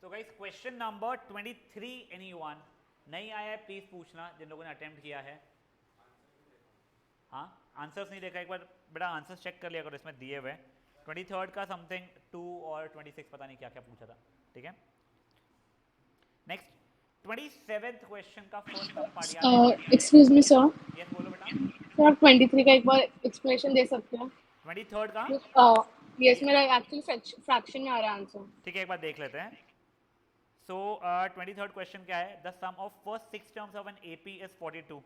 तो guys question number 23 anyone नहीं आया है प्लीज पूछना जिन लोगों ने अटेम्प्ट किया है। हाँ आंसर्स नहीं देखा, एक बार बेटा आंसर्स चेक कर लिया करो, इसमें दिए हुए 23 का समथिंग 2 और 26 पता नहीं क्या क्या पूछा था। ठीक है नेक्स्ट 27th क्वेश्चन का फर्स्ट सम पार्ट याद है कौन? एक्सक्यूज मी सर, यस बोलो बेटा। सर आप 23 का एक बार एक्सप्लेनेशन दे सकते हैं? 23 का यस, मेरा एक्चुअली फ्रैक्शन में आ रहा है आंसर। ठीक है एक बार देख लेते हैं। सो 23rd क्वेश्चन क्या है? The sum of first 6 terms of an AP is 42।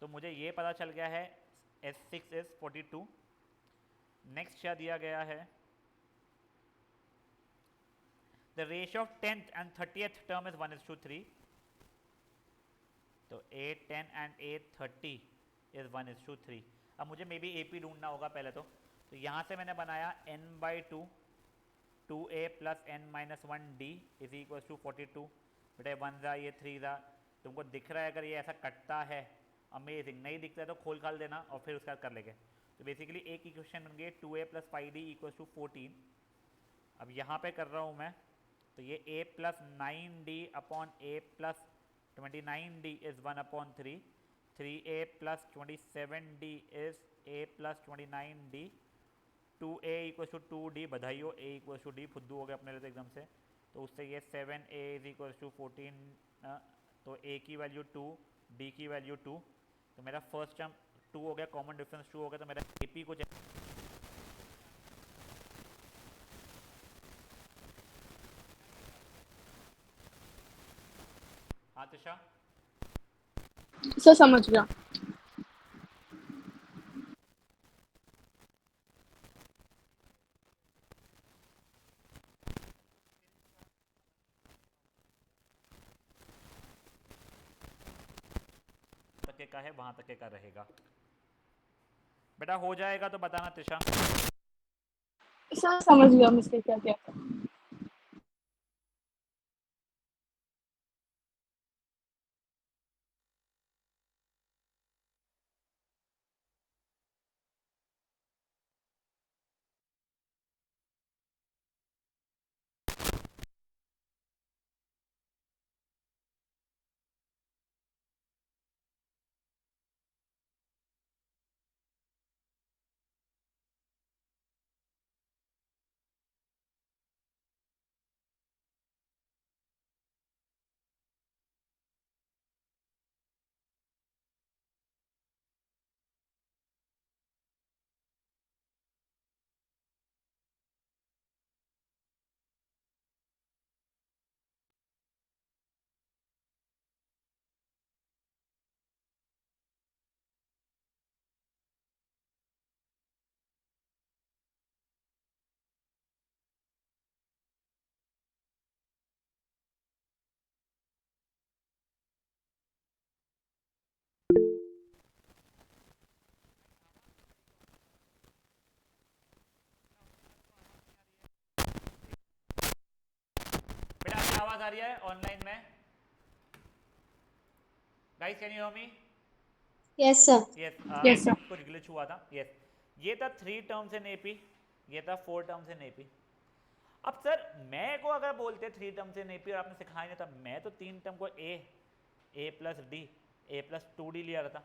तो मुझे ये पता चल गया है S6 इज 42। नेक्स्ट क्या दिया गया है? The ratio of 10th and 30th term is 1:3। तो 8 10 एंड 8 30 इज 1:3। अब मुझे मे बी एपी ढूंढना होगा पहले तो यहाँ से मैंने बनाया n/2 2a plus n-1d is equal to 42। बेटा 1 ज़ा ये 3 ज़ा, तुमको दिख रहा है अगर ये ऐसा कटता है अमेजिंग, नहीं दिखता है तो खोल खाल देना और फिर उसके बाद कर लेंगे। तो बेसिकली एक इक्वेशन बन गई 2a plus 5d equal to 14। अब यहाँ पे कर रहा हूँ मैं तो ये a plus 9d upon a plus 29d is 1/3। 3a plus 27d is a plus 29d। 2a equal to 2d, बधाई हो, a इक्वल टू d फुद्दू हो गया अपने लिए तो एकदम से। तो उससे ये 7a इज इक्वल टू 14। तो a की वैल्यू 2, d की वैल्यू 2। तो मेरा फर्स्ट टर्म 2 हो गया, कॉमन डिफरेंस 2 हो गया। तो मेरा ap को हाँ तिशा सर समझ गया। तक का है वहां तक का रहेगा। बेटा हो जाएगा तो बताना तिशा। सर समझ गया मिस्टेक क्या क्या। बेटा आपकी आवाज आ रही है ऑनलाइन में? Guys can you hear me? Yes sir. Yes I yes sir. Think कुछ ग्लिच हुआ था। यस ये था 3 टर्म्स इन एपी, ये था 4 टर्म्स इन एपी। अब सर मैं को अगर बोलते 3 टर्म्स इन एपी और आपने सिखाया नहीं था, मैं तो 3 टर्म को a plus d a plus 2d लिया था।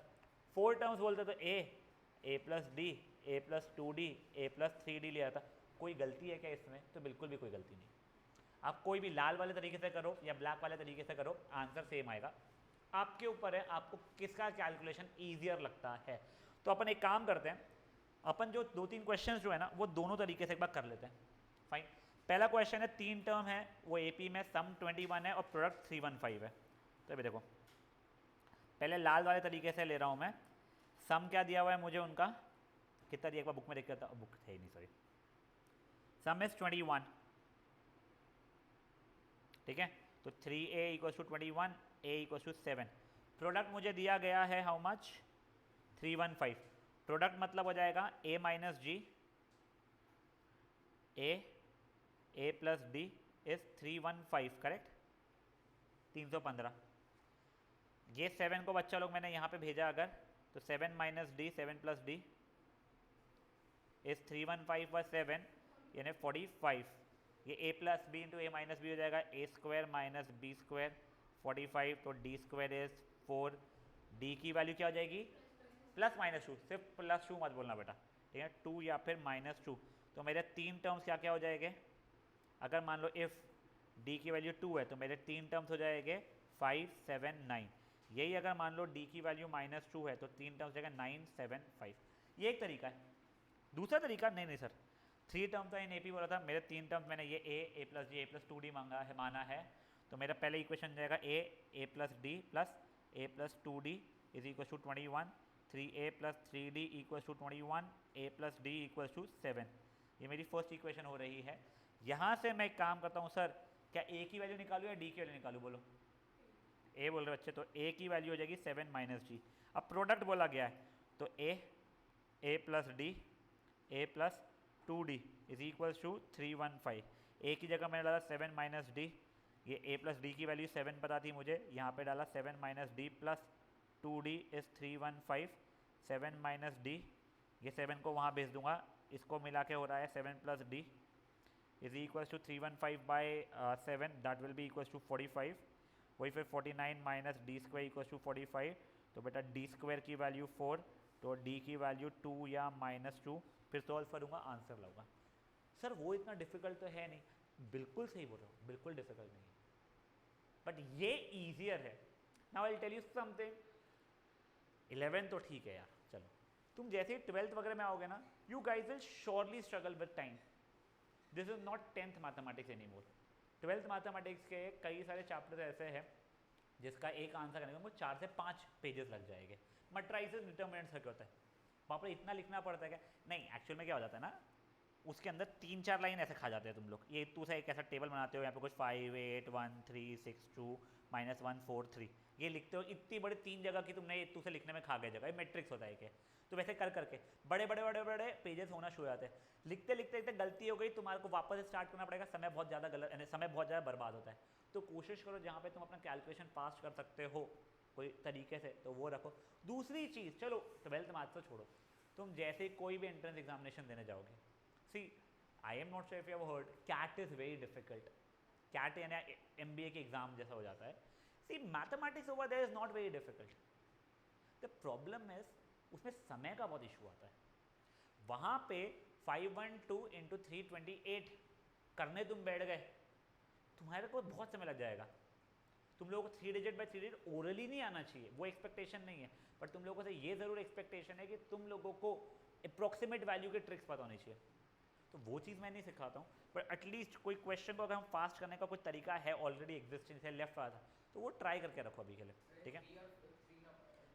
4 टर्म्स बोलते तो a plus d a plus 2d a plus 3d लिया था। कोई गलती है क्या इसमें? तो बिल्कुल भी कोई गलती नहीं। आप कोई भी लाल वाले तरीके से करो या ब्लैक वाले तरीके से करो, आंसर सेम आएगा। आपके ऊपर है आपको किसका कैलकुलेशन ईजियर लगता है। तो अपन एक काम करते हैं, अपन जो 2-3 क्वेश्चंस जो है ना वो दोनों तरीके से एक बार कर लेते हैं। फाइन। पहला क्वेश्चन है 3 टर्म है वो एपी में, सम 21 है और प्रोडक्ट 315 है। तो अभी देखो पहले लाल वाले तरीके से ले रहा हूँ मैं। सम क्या दिया हुआ है मुझे उनका, कितना दिया एक बार बुक में देख लेता हूँ, बुक है नहीं सॉरी। सम इज 21, ठीक है। तो 3a equal to 21, a equal to 7। Product मुझे दिया गया है हाउ मच? 315। प्रोडक्ट मतलब हो जाएगा a minus G a plus D is 315, correct? 315। ये 7 को बच्चा लोग मैंने यहाँ पे भेजा अगर, तो 7 minus D 7 plus D is 315 पर 7 यानी 45। ये a plus B into A minus B हो जाएगा A square minus B square 45, तो डी स्क्वायर इज 4, डी की वैल्यू क्या हो जाएगी प्लस माइनस टू, सिर्फ प्लस टू मत बोलना बेटा, ठीक है, 2 या फिर माइनस टू, तो मेरे तीन टर्म्स क्या क्या हो जाएंगे, अगर मान लो इफ़ डी की वैल्यू 2 है तो मेरे तीन टर्म्स हो जाएंगे 5, 7, 9, यही अगर मान लो डी की वैल्यू -2 है तो तीन टर्म्स हो जाएगा 9, 7, 5, ये एक तरीका है। दूसरा तरीका नहीं सर, 3 टर्म था इन ए पी बोला था, मेरे तीन टर्म्स मैंने ये a plus d a plus 2 d माना है, तो मेरा पहले इक्वेशन जाएगा a plus d plus a plus 2 d is equal to 21, 3a plus 3d equal to 21, a plus d equal to 7, ये मेरी फर्स्ट इक्वेशन हो रही है। यहाँ से मैं एक काम करता हूँ सर, क्या a की वैल्यू निकालूँ या d की वैल्यू निकालूँ, बोलो a बोल रहे बच्चे, तो a की वैल्यू हो जाएगी 7 माइनस डी, अब प्रोडक्ट बोला गया है तो a plus D a plus 2d is equal to 315, a की जगह मैंने डाला 7 माइनस डी, ये a प्लस डी की वैल्यू 7 पता थी मुझे, यहाँ पे डाला 7 minus D plus 2d is 315, 7 minus D, ये 7 को वहाँ भेज दूंगा, इसको मिला के हो रहा है 7 plus D is equals to 315 by 7, that will be equals to 45, वही फिर 49 minus D square equals to 45, तो बेटा डी स्क्वायर की वैल्यू 4, तो डी की वैल्यू 2 या -2, फिर सॉल्व करूँगा आंसर लाऊंगा। सर वो इतना डिफिकल्ट तो है नहीं, बिल्कुल सही बोल रहा हूँ, बिल्कुल डिफिकल्ट नहीं है, बट ये ईजियर है। Now I will tell you something, 11 तो ठीक है यार, चलो तुम जैसे ही 12th वगैरह में आओगे ना, you guys will surely struggle with time, this is not 10th mathematics any more. 12th mathematics के कई सारे चैप्टर्स ऐसे हैं जिसका एक आंसर करने में 4 से 5 पेजेस लग जाएंगे। मैट्रिसेस डिटरमिनेंट्स का क्या होता है, वहाँ पर इतना लिखना पड़ता है क्या, नहीं एक्चुअल में क्या हो जाता है ना, उसके अंदर 3-4 लाइन ऐसे खा जाते हैं तुम लोग, ये तू से एक ऐसा टेबल बनाते हो, यहाँ पे कुछ 5, 8, 1, 3, 6, 2, -1, 4, 3, ये लिखते हो, इतनी बड़ी 3 जगह की तुमने तू से लिखने में खा गए जगह, ये मैट्रिक्स होता है क्या, तो वैसे कर करके बड़े बड़े बड़े बड़े पेजेस होना शुरू हो जाते हैं, लिखते लिखते लिखते गलती हो गई, तुम्हारे को वापस स्टार्ट करना पड़ेगा, समय बहुत ज़्यादा गलत, समय बहुत ज़्यादा बर्बाद होता है। तो कोशिश करो जहाँ पे तुम अपना कैलकुलेशन पास कर सकते हो कोई तरीके से, तो वो रखो। दूसरी चीज़, चलो 12th मैथ्स तो छोड़ो, तुम जैसे कोई भी एंट्रेंस एग्जामिनेशन देने जाओगे, see I am not sure if you have heard, CAT is very difficult, CAT यानी MBA के एग्जाम जैसा हो जाता है। See mathematics over there is not very difficult, the problem is उसमें समय का बहुत इशू आता है, वहाँ पे 512 इंटू 328 करने तुम बैठ गए, तुम्हारे को बहुत समय लग जाएगा, तुम लोगों को 3 डिजिट बाई 3 डिजिट ओरली नहीं आना चाहिए, वो एक्सपेक्टेशन नहीं है, बट तुम लोगों से ये ज़रूर एक्सपेक्टेशन है कि तुम लोगों को अप्रॉक्सीमेट वैल्यू के ट्रिक्स पता होनी चाहिए, तो वो चीज़ मैं नहीं सिखाता हूँ, पर एटलीस्ट कोई क्वेश्चन को अगर हम फास्ट करने का कोई तरीका है ऑलरेडी एग्जिस्टिंग से लेफ्ट वाला था, तो वो ट्राई करके रखो अभी के लिए, ठीक है।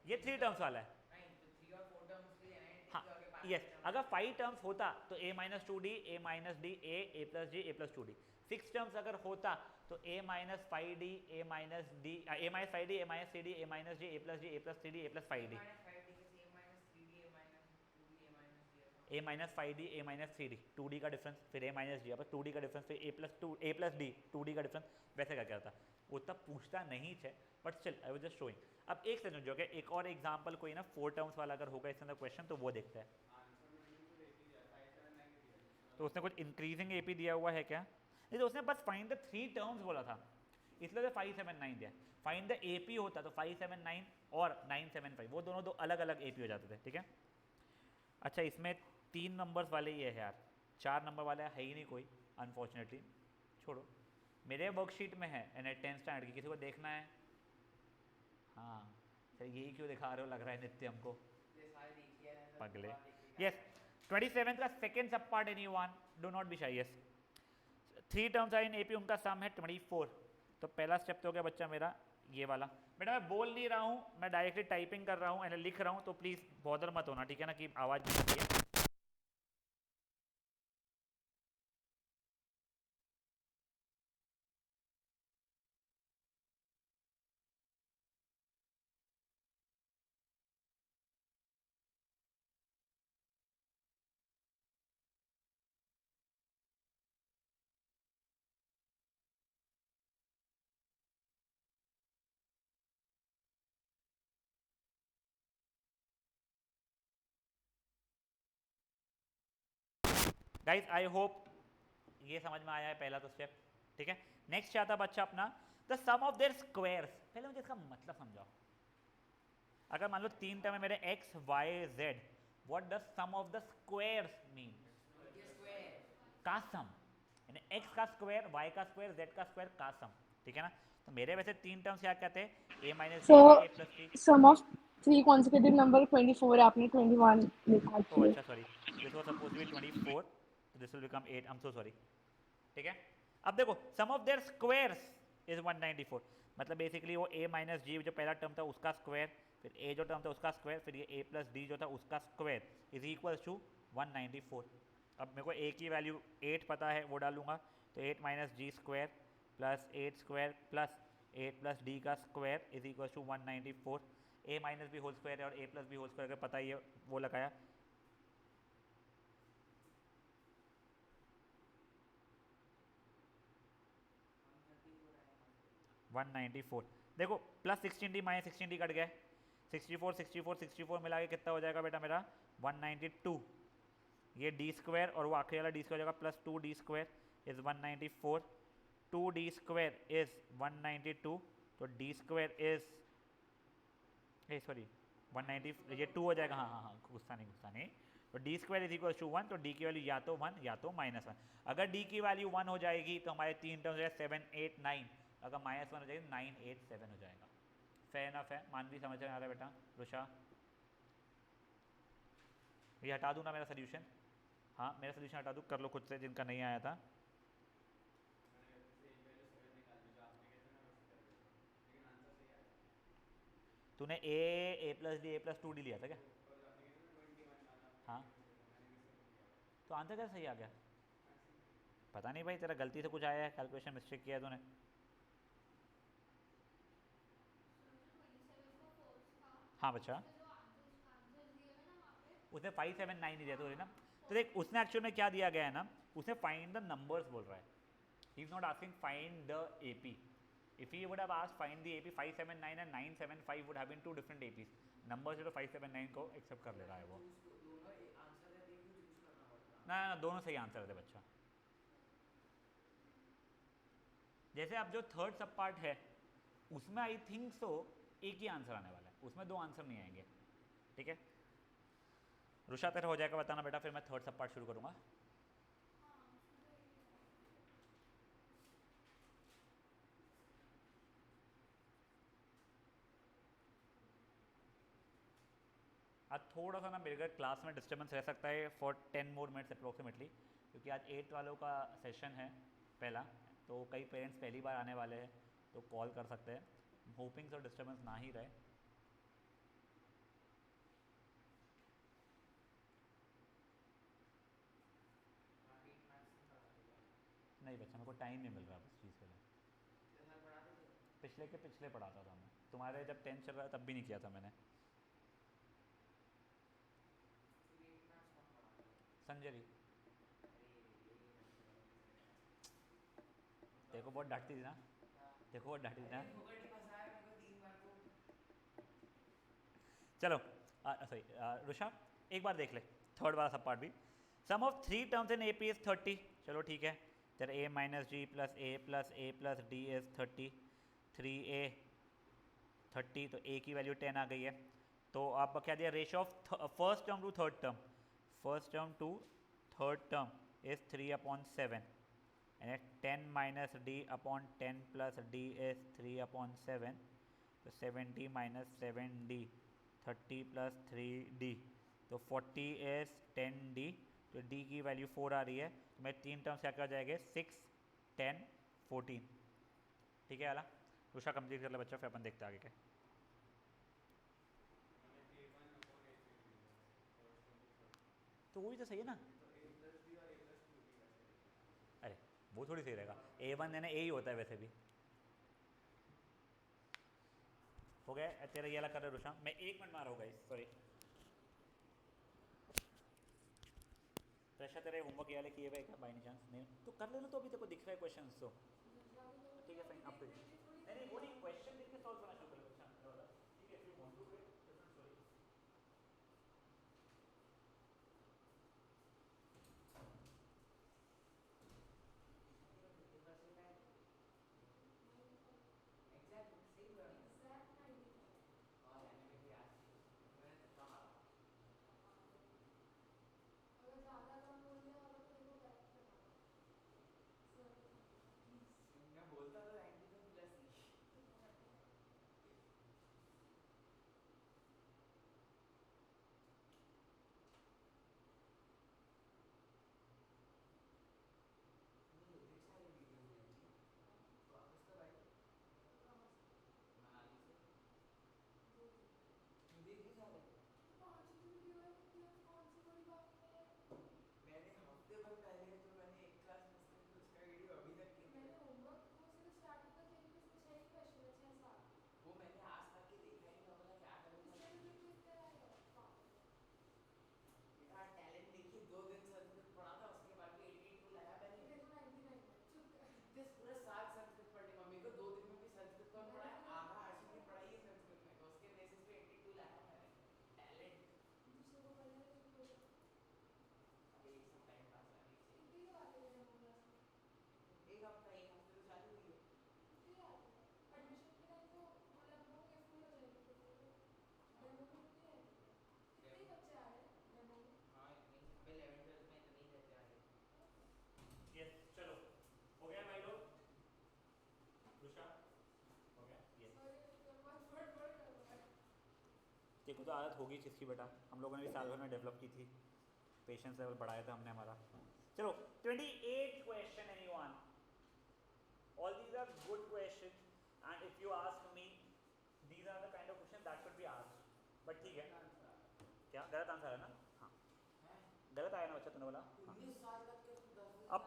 ये 3 टर्म्स वाला है, हाँ यस, अगर 5 टर्म्स होता तो a-2d, a-d, a plus d, a plus 2d, 6 terms अगर होता तो a-5d, a-d, a-5d, a-3d, a-d, a plus d, a plus 3d, a plus 5d, a-5d, a-3d, 2d का डिफरेंस, फिर a-d, अब 2d का डिफरेंस, फिर a प्लस d, 2d का difference, वैसे क्या करता, वो तब पूछता नहीं है, but still I was just showing. अब एक सेकंड जो कि एक और एग्जांपल कोई ना 4 टर्म्स वाला अगर होगा इसके अंदर क्वेश्चन, तो वो देखते हैं, तो उसने कुछ इंक्रीजिंग एपी दिया हुआ है क्या, नहीं तो उसने बस फाइंड द 3 टर्म्स बोला था, इसलिए तो 5, 7, 9 दिया, फाइंड द एपी होता तो 5, 7, 9 और 9, 7, 5, वो दोनों दो अलग अलग एपी हो जाते थे, ठीक है। अच्छा इसमें 3 नंबर्स वाले ही है यार, 4 नंबर वाला है ही नहीं कोई, अनफॉर्चुनेटली, छोड़ो, मेरे वर्कशीट में है एंड 10th स्टैंडर्ड की, किसी को देखना है, हाँ सर यही क्यों दिखा रहे हो, लग रहा है नित्य हमको पगले। यस 27th का second sub part, anyone do not be shy, yes 3 terms are in AP, उनका सम है 24, तो पहला स्टेप तो हो गया बच्चा मेरा ये वाला, बेटा मैं बोल नहीं रहा हूँ, मैं डायरेक्टली टाइपिंग कर रहा हूँ एंड लिख रहा हूँ, तो प्लीज़ बॉदर मत होना, ठीक है ना, कि आवाज़ नहीं आती है। गाइज आई होप ये समझ में आया है पहला तो स्टेप, ठीक है। नेक्स्ट आता बच्चा अपना the sum of their squares. पहले मुझे इसका मतलब समझाओ। अगर मान लो तीन टर्म है मेरे X Y Z, what does sum of the squares mean? का सम, यानी एक्स का स्क्वायर, वाई का स्क्वायर, जेड का स्क्वायर का सम, ठीक है ना। तो मेरे वैसे तीन टर्म्स क्या कहते हैं, a minus So, b, a plus c. sum of three consecutive number 24 है, आपने 21 लिखा ओह actually. अच्छा sorry, this was suppose to be 24, तो this will become 8, I am so sorry, ठीक है। अब देखो sum of their squares is 194, मतलब बेसिकली वो a माइनस जी जो पहला टर्म था उसका स्क्वायर, फिर a जो टर्म था उसका स्क्वायर, फिर ये a प्लस डी जो था उसका स्क्वायर इज इक्वल टू 194। अब मेरे को a की वैल्यू 8 पता है, वो डालूंगा, तो 8 minus g square plus 8 square plus 8 plus d का square is equal to 194। a minus b whole square है और a plus b whole square अगर पता ही है वो लगाया, 194। देखो plus 16d minus 16d cut गया, 64 64 64 मिला के कितना हो जाएगा बेटा मेरा 192। ये डी स्क्वायर और वो आखिरी वाला डी स्क्वायर हो जाएगा plus 2d square is 194, 2d square is 192, तो d स्क्वायर इज सॉरी 190, ये 2 हो जाएगा, हाँ हाँ हाँ गुस्सा नहीं, तो D square is equal to 1, तो डी की वैल्यू या तो 1 या तो -1। अगर डी की वैल्यू 1 हो जाएगी तो हमारे तीन टर्म्स हो जाएगा 7 8 9, अगर -1 हो जाएगी 9 8 7 हो जाएगा। फेयर इनफ है, मानवी समझ में आ रहा है बेटा? रुषा ये हटा दूँ ना मेरा सोल्यूशन? हाँ मेरा सोल्यूशन हटा दूँ, कर लो खुद से जिनका नहीं आया था। तूने ए plus d, a plus 2d लिया था क्या? हाँ तो आंसर कैसे सही आ गया? पता नहीं भाई, तेरा गलती से कुछ आया है, कैलकुलेशन मिस्टेक किया है तूने। हाँ बच्चा, उसने 5 7 9 नहीं दिया तो ना, तो देख उसने एक्चुअल में क्या दिया गया है ना, उसने फाइंड द नंबर्स बोल रहा है, he is not asking find the AP. If he would have asked find the AP 579 and 975 would have been two different APs. Number से तो 579 को एक्सेप्ट कर ले रहा है वो। ना ना दोनों सही आंसर थे बच्चा। जैसे अब जो थर्ड सब पार्ट है उसमें आई थिंक सो एक ही आंसर आने वाला है, उसमें दो आंसर नहीं आएंगे, ठीक है। रुषा तेरा हो जाएगा बताना बेटा, फिर मैं थर्ड सब पार्ट शुरू करूंगा। आज थोड़ा सा ना मेरे घर क्लास में डिस्टर्बेंस रह सकता है फॉर 10 मोर मिनट्स अप्रोक्सीमेटली, क्योंकि आज 8 वालों का सेशन है पहला, तो कई पेरेंट्स पहली बार आने वाले हैं तो कॉल कर सकते हैं, होपिंग सो डिस्टर्बेंस ना ही रहे। नहीं बच्चा मेरे को टाइम नहीं मिल रहा उस चीज़ के लिए, पिछले के पिछले पढ़ाता था मैं, तुम्हारे जब 10th चल रहा था तब भी नहीं किया था मैंने। संजय जी देखो बहुत डांटती थी ना, देखो बहुत डांटती थी ना। चलो सॉरी रुषा एक बार देख ले थर्ड वाला सब पार्ट भी। Sum of three terms in AP is 30, चलो ठीक है, तेरा a minus g plus a plus D is 30, 3a 30, तो a की वैल्यू 10 आ गई है। तो आप क्या दिया, ratio of first term to third term, first term to third term is 3/7, and 10 minus d upon 10 plus d is 3/7, तो 70 minus 7d 30 plus 3d, तो 40 is 10d, तो d की वैल्यू 4 आ रही है, तो मैं तीन टर्म्स क्या कर जाएंगे 6 10 14, ठीक है आला। दूसरा कंप्लीट कर ले बच्चा, फिर अपन देखते हैं आगे क्या। तो वही तो सही है ना, अरे वो थोड़ी सही रहेगा, A1 यानी A ही होता है वैसे भी। हो गया तेरा ये वाला कर रहे रुषा, मैं 1 मिनट मार होगा इस, सॉरी प्रेशर तेरे होमवर्क ये वाले किए हुए क्या बाई चांस नहीं तो कर लेना, तो अभी तेरे को दिख रहा है क्वेश्चन तो ठीक है फाइन। अब नहीं वो नहीं क्वेश्चन देख के सॉल्व करना शुरू करो अच्छा, ठीक है, if you want to do it different story. देखो तो आदत होगी चीज़ की बेटा, हम लोगों ने भी साल भर में डेवलप की थी, पेशेंस लेवल बढ़ाया था हमने हमारा। चलो 28th question anyone, all these are good question and if you ask me these are the kind of question that should be asked, but ठीक है। क्या गलत आंसर है ना? हाँ गलत आया ना बच्चा, तूने बोला। अब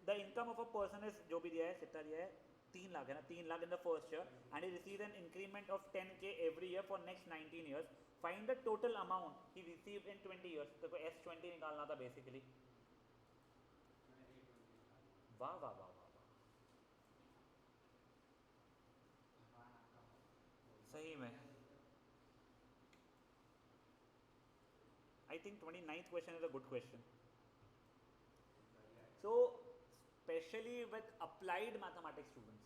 the income of a person is, जो भी दिया है कितना दिया है, 3 लाख है ना, 3 lakh in the first year and he receive an increment of 10K every year for next 19 years, find the total amount he receive in 20 years. तो S20 निकालना था बेसिकली। वाह वाह वाह वाह वाह, सही में। I think 29th question is a good question. So specially with applied mathematics students,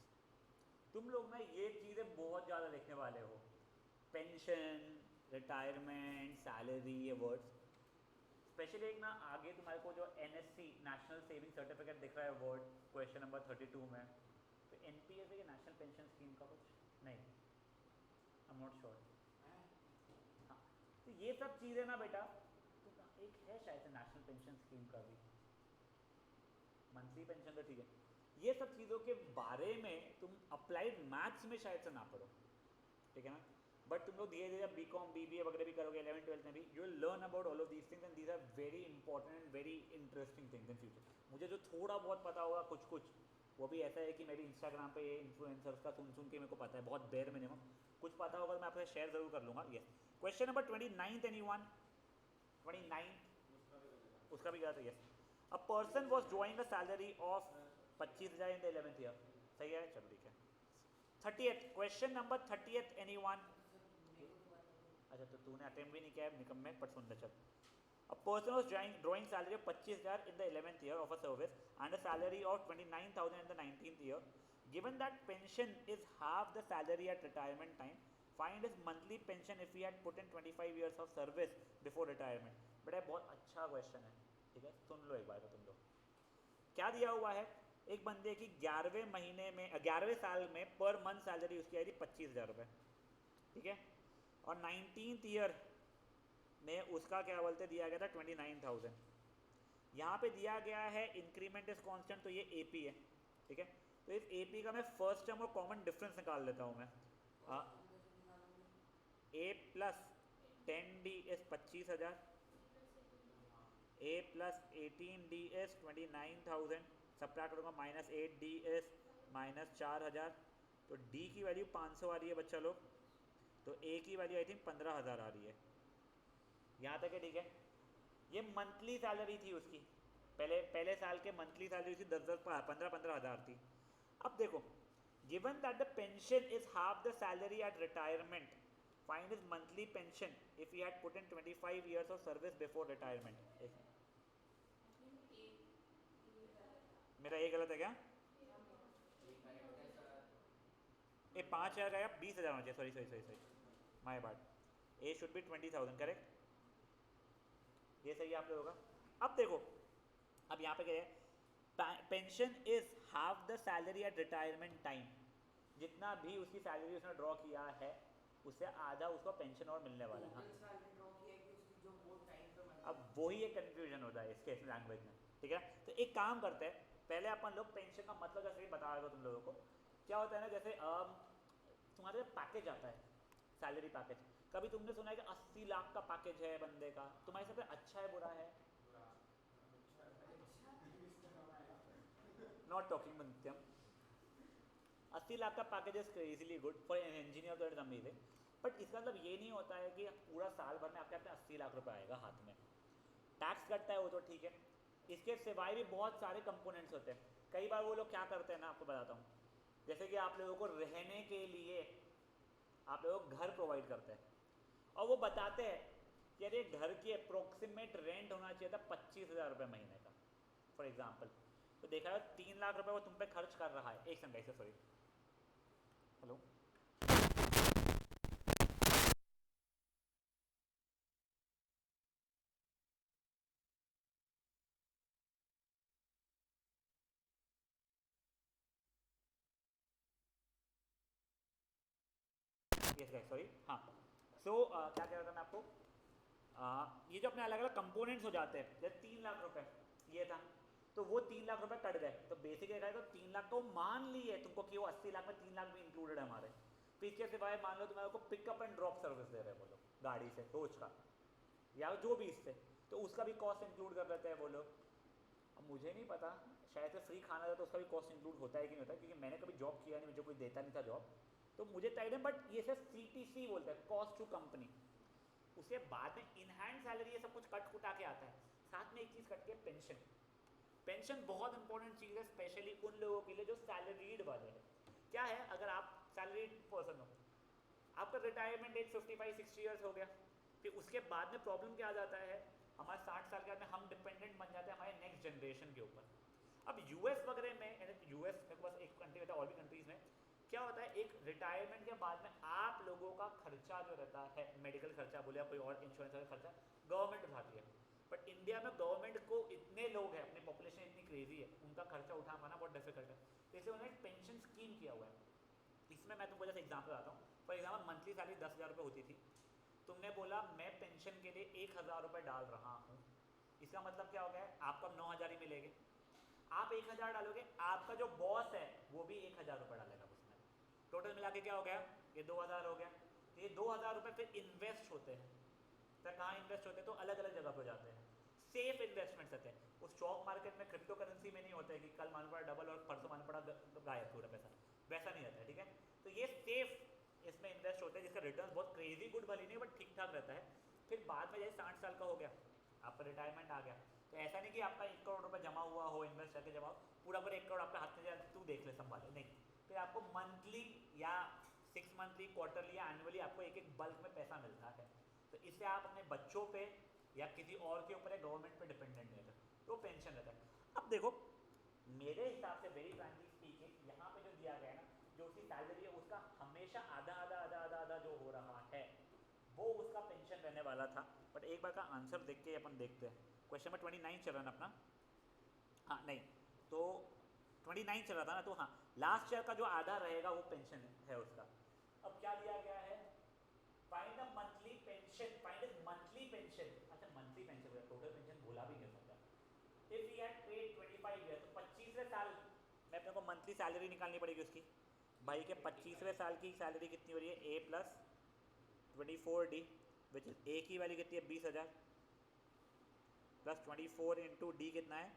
तुम लोग ना ये चीज़ें बहुत ज़्यादा देखने वाले हो, पेंशन, रिटायरमेंट, सैलरी, ये वर्ड्स। स्पेशली एक ना आगे तुम्हारे को जो NSC नेशनल सेविंग सर्टिफिकेट दिख रहा है वर्ड क्वेश्चन नंबर 32 में, तो NPS है कि नेशनल पेंशन स्कीम का कुछ नहीं, आई एम नॉट श्योर। हाँ तो ये सब चीज़ें ना बेटा, तो एक है शायद से नेशनल पेंशन स्कीम का भी, मंथली पेंशन तो ठीक है, ये सब चीज़ों के बारे में तुम अप्लाइड मैथ्स में शायद से ना पढ़ो, ठीक है ना, बट तुम लोग धीरे धीरे BCom BBA वगैरह भी करोगे 11th 12th में भी, you will learn about all of these things and these are very important and very interesting things in future. मुझे जो थोड़ा बहुत पता होगा कुछ कुछ, वो भी ऐसा है कि मैं भी इंस्टाग्राम पे ये इन्फ्लुएंसर्स का सुन के मेरे को पता है, बहुत बेयर मिनिमम कुछ पता होगा तो मैं आपसे शेयर जरूर कर लूँगा। Yes, question number 29th anyone, 29 उसका भी गलत है। Yes, a person was drawing a salary of 25,000 in the 11th year, सही है, चलो ठीक है। 30th question number 30th anyone, अच्छा तो तूने अटेम्प्ट भी नहीं किया है निकम्मे, पर सुन ले चल। A person was drawing salary of 25,000 in the 11th year of a service and a salary of 29,000 in the 19th year. Given that pension is half the salary at retirement time, find his monthly pension if he had put in 25 years of service before retirement. बड़ा बहुत अच्छा question है, ठीक है, सुन लो एक बार तुम लोग। क्या दिया हुआ है, एक बंदे की 11वें महीने में 11वें साल में पर मंथ सैलरी उसकी आई थी 25,000 रुपये, ठीक है, और 19th ईयर में उसका क्या बोलते दिया गया था 29,000। यहाँ पे दिया गया है इंक्रीमेंट इज कांस्टेंट, तो ये AP है, ठीक है, तो इस AP का मैं फर्स्ट टर्म और कॉमन डिफरेंस निकाल लेता हूँ मैं। A plus 10D is 25,000, A plus 18D is 29,000, subtract करूँगा, माइनस 8D इज माइनस 4,000, तो D की वैल्यू 500 आ रही है बच्चा लोग, तो A की वैल्यू आई थिंक 15,000 आ रही है। यहाँ तक है, ठीक है। ये मंथली सैलरी थी उसकी, पहले साल के मंथली सैलरी थी 15,000 थी। अब देखो, given that the pension is half the salary at retirement, find his monthly pension if he had put in 25 years of service before retirement. मेरा ये गलत है क्या? ये 5,000 का या 20,000 होना चाहिए, sorry my bad, A should be 20,000, correct, ये सही है आप लोगों का। अब देखो, अब यहाँ पे क्या है, pension is half the salary at retirement time, जितना भी उसकी सैलरी उसने ड्रॉ किया है उससे आधा उसको पेंशन और मिलने वाला है। अब वही एक कंफ्यूजन होता है इसके लैंग्वेज में, ठीक है। तो एक काम करते हैं, पहले अपन लोग पेंशन का मतलब जैसे बता रहा था तुम लोगों को, क्या होता है ना, जैसे तुम्हारे पैकेज आता है, सैलरी पैकेज, कभी तुमने सुना है कि 80 लाख का पैकेज है बंदे का, तुम्हारे हिसाब से अच्छा है बुरा है? नॉट टॉकिंग नित्यम, 80 लाख का package is crazily good for an engineer, तो इट्स अमेजिंग, बट इसका मतलब ये नहीं होता है कि पूरा साल भर में आपके हाथ में 80 लाख रुपए आएगा हाथ में, टैक्स कटता है वो तो ठीक है, इसके सिवाय भी बहुत सारे कंपोनेंट्स होते हैं। कई बार वो लोग क्या करते हैं ना, आपको बताता हूँ, जैसे कि आप लोगों को रहने के लिए आप लोगों को घर प्रोवाइड करते हैं, और वो बताते हैं कि अरे घर की अप्रोक्सीमेट रेंट होना चाहिए था 25,000 रुपये महीने का, फॉर एग्जाम्पल, तो देखा है 3 लाख रुपए वो तुम पे खर्च कर रहा है। एक सेकंड ऐसे, sorry, hello, yes guys, sorry, हाँ, क्या कह रहा था मैं आपको, ये जो अपने अलग अलग कंपोनेंट्स हो जाते हैं, जैसे 3 लाख रुपए ये था, तो वो 3 लाख रुपए कट गए, तो बेसिक देखा है तो 3 लाख को मान लिए तुमको कि वो 80 लाख में 3 लाख भी इंक्लूडेड है हमारे। फिर इसके सिवाय मान लो तुम्हारे को पिकअप एंड ड्रॉप सर्विस दे रहे हैं वो लोग गाड़ी से रोज का, या जो भी इससे, तो उसका भी कॉस्ट इंक्लूड कर देते हैं वो लोग। अब मुझे नहीं पता, शायद से फ्री खाना था तो उसका भी कॉस्ट इंक्लूड होता है कि नहीं होता है, क्योंकि मैंने कभी जॉब किया नहीं, मुझे कोई देता नहीं था जॉब, तो मुझे टाइड है। बट ये सिर्फ CTC बोलते हैं, कॉस्ट टू कंपनी। उसके बाद में इन हैंड सैलरी ये सब कुछ कट कुटा के आता है, साथ में एक चीज़ कट के पेंशन। पेंशन बहुत इंपॉर्टेंट चीज़ है, स्पेशली उन लोगों के लिए जो सैलरीड वाले हैं। क्या है, अगर आप सैलरीड पर्सन हो, आपका रिटायरमेंट एज 55-60 ईयर्स हो गया, फिर उसके बाद में प्रॉब्लम क्या आ जाता है, हमारे 60 साल के बाद में हम डिपेंडेंट बन जाते हैं हमारे नेक्स्ट जनरेशन के ऊपर। अब यूएस वगैरह में, यूएस में बस एक कंट्री रहता है, और भी कंट्रीज़ में क्या होता है, एक रिटायरमेंट के बाद में आप लोगों का खर्चा जो रहता है, मेडिकल खर्चा बोले या कोई और इंश्योरेंस का खर्चा, गवर्नमेंट उठाती है। बट इंडिया में गवर्नमेंट को, इतने लोग हैं, अपनी पॉपुलेशन इतनी क्रेजी है, उनका खर्चा उठा पाना बहुत डिफिकल्ट है, तो इसलिए उन्होंने एक पेंशन स्कीम किया हुआ है। इसमें मैं तुमको जैसे एग्जाम्पल आता हूँ, फॉर एग्जाम्पल मंथली सैलरी 10,000 रुपये होती थी, तुमने बोला मैं पेंशन के लिए 1,000 रुपये डाल रहा हूँ, इसका मतलब क्या हो गया, आपको 9,000 ही मिलेंगे। आप 1,000 डालोगे, आपका जो बॉस है वो भी 1,000 रुपये डालेगा उसमें, टोटल मिला के क्या हो गया, ये 2,000 हो गया। तो ये 2,000 रुपये फिर इन्वेस्ट होते हैं, तो कहाँ इन्वेस्ट होते हैं, तो अलग अलग जगह पर जाते हैं, सेफ इन्वेस्टमेंट्स होते हैं। उस स्टॉक मार्केट में, क्रिप्टो करेंसी में नहीं होता है कि कल मान पड़ा डबल और परसों मान पड़ा गायब पूरा पैसा, वैसा नहीं रहता है, ठीक है। तो ये सेफ इसमें इन्वेस्ट होते हैं, जिसका रिटर्न बहुत क्रेजी गुड भली नहीं, बट ठीक ठाक रहता है। फिर बाद में जैसे 60 साल का हो गया, आपका रिटायरमेंट आ गया, तो ऐसा नहीं कि आपका 1 करोड़ रुपये जमा हुआ हो, इन्वेस्ट करके जमा हो, पूरा 1 करोड़ आपके हाथ में जाए तू देख ले संभाले, नहीं। फिर आपको मंथली या 6 मंथली, क्वार्टरली या एनुअली आपको एक एक बल्क में पैसा मिलता है। तो इससे आप अपने बच्चों पे या किसी और के ऊपर, गवर्नमेंट पे डिपेंडेंट नहीं रहता, तो पेंशन रहता है। अब देखो, मेरे हिसाब से वेरी फ्रैंकली स्पीकिंग, यहाँ पे जो दिया गया है ना, जो उसकी सैलरी है उसका हमेशा आधा आधा आधा आधा आधा जो हो रहा है वो उसका पेंशन रहने वाला था। बट एक बार का आंसर देख के अपन देखते हैं। क्वेश्चन नंबर 29 चल रहा है अपना, हाँ नहीं तो 29 चल रहा था ना, तो हाँ लास्ट ईयर का जो आधा रहेगा वो पेंशन है उसका। अब क्या दिया गया है, find the monthly pension, find the monthly pension. अच्छा मंथली पेंशन, टोटल पेंशन बोला भी नहीं सकता। If he had paid 25 year, तो 25वें साल में अपने को मंथली सैलरी निकालनी पड़ेगी उसकी। भाई के 25वें साल की सैलरी कितनी हो रही है, A plus 24D, which is A की वैल्यू कितनी है 20,000 प्लस 24 इंटू डी कितना है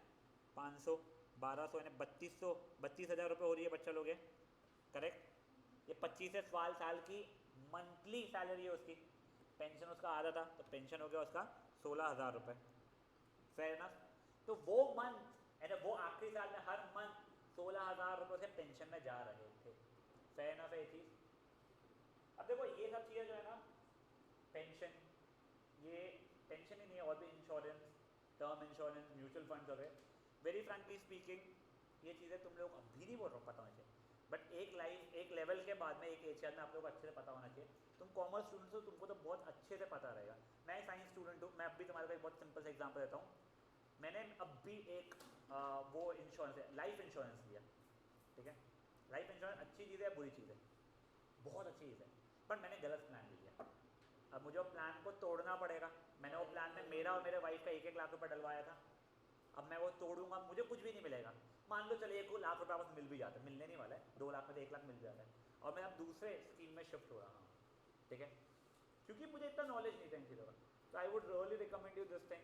500, 1200 यानी 3200, 32,000 रुपये हो रही है बच्चा लोग, करेक्ट। ये 25 साल की मंथली सैलरी है उसकी। पेंशन उसका आधा था, तो पेंशन हो गया उसका 16,000 रुपये, फेयर ना। तो वो मंथ यानी वो आखिरी साल में हर मंथ 16,000 रुपये से पेंशन में जा रहे थे, फेयर ना, ये चीज़। अब देखो ये सब चीज़ें जो है ना, पेंशन, ये पेंशन ही नहीं है, और भी insurance, term insurance, mutual funds वगैरह, वेरी फ्रैंकली स्पीकिंग ये चीज़ें तुम लोग अभी नहीं बोल रहा हूँ पता होना चाहिए, बट एक लेवल के बाद में, एक एज में आप लोग को अच्छे से पता होना चाहिए। तुम कॉमर्स स्टूडेंट्स हो, तुमको तो बहुत अच्छे से पता रहेगा। मैं साइंस स्टूडेंट हूँ, मैं अभी तुम्हारे को एक बहुत सिंपल सा एग्जाम्पल देता हूँ। मैंने अभी एक वो इंश्योरेंस है, लाइफ इंश्योरेंस लिया, ठीक है। लाइफ इंश्योरेंस अच्छी चीज़ है, बुरी चीज़ है, बहुत अच्छी चीज़ है, बट मैंने गलत प्लान लिया। अब मुझे वो प्लान को तोड़ना पड़ेगा। मैंने वो प्लान में मेरा और मेरे वाइफ का 1-1 लाख रुपये डलवाया था। अब मैं वो तोड़ूंगा, मुझे कुछ भी नहीं मिलेगा। मान लो चलिए 1 लाख रुपये वापस मिल भी जाता है, मिलने नहीं वाला है, 2 लाख में से 1 लाख मिल जाता है, और मैं अब दूसरे स्कीम में शिफ्ट हो रहा हूँ, ठीक है, क्योंकि मुझे इतना नॉलेज नहीं था इन चीज़ों का। तो I would really recommend you this thing,